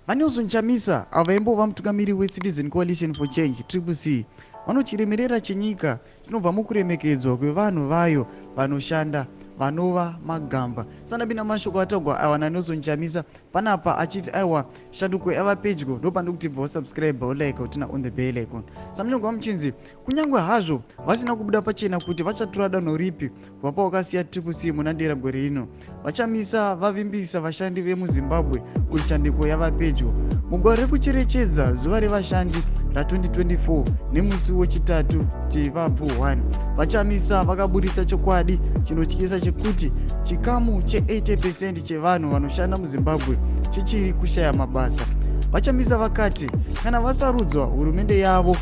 vanozvonchamisa ava imbova mutungamiri weCitizen Coalition for Change CCC vanochiremerera chenyika chinobva mukuremekedzwa kwevanhu vayo vanoshanda vanova magamba. Sandapinda mashoko atagwa aiwa naNelson Chamisa panapa achiti aiwa shanduko yava pedyo ndopande kuti bva wasubscribe ulike utina on the bell icon. Samunyango muchinzi kunyangwe hazvo vasina kubuda pachena kuti vachatora danho ripi kubva pawakasiya CCC munandera gore rino, vachamisa vavimbisa vashandi vemuZimbabwe kuti shanduko yava pedyo. Mugore rekucherechedza zuva revashandi ra2024 nemusi wechitatu chivabvu 1 vachamisa vakaburitsa chokwadi chinotyisa chekuti chikamu che80% chevanhu vanoshanda muZimbabwe chichiri kushaya mabasa. Vachamisa vakati kana vasarudzwa hurumende yavo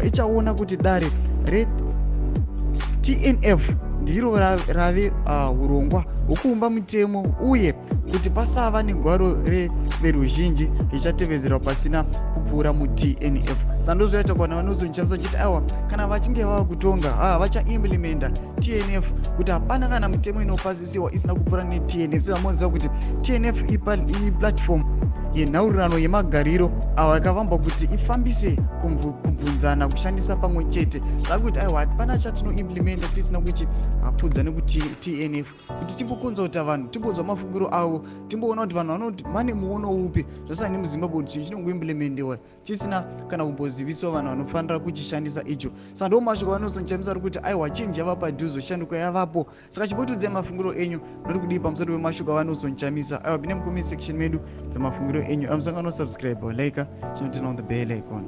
ichaona kuti dare reTNF ndiro rave urongwa hwokuumba mitemo uye kuti pasava negwaro reveruzhinji richatevezerwa pasina kupfuura muTNF. Sandozvaita kuwana vanozvonchamisa chiti aiwa kana vachinge vava kutonga vachaimplementa TNF kuti hapana kana mitemo inopasisiwa isina kupfuura neTNF. Sezvamunoziva kuti TNF iplatform yenhaurirano yemagariro avo yakavambwa kuti ifambise kubvunzana kushandisa pamwe chete. Zvakuti aiwa hapana chatinoimplementa tisina kuchipfudza nekuTNF kuti timbokonzauta vanhu, timbonzwa mafungiro avo, timboona kuti vanhu vane muono upi zvasara nemuZimbabwe kuti chinongoimplementewa chisina kana kumbozivisawo vanhu vanofanira kuchishandisa icho. Saka ndo mashoko vanozvonchamisa kuti aiwa chenji yava padhuze, shanduko yavapo. Saka chimbotudzai mafungiro enyu noti kudii pamusoro pemashoko vanozvonchamisa. Aiwa pinde mucomment section medu dzamafungiro enyu. Amusangano subscribe like chinotina on the bell icon.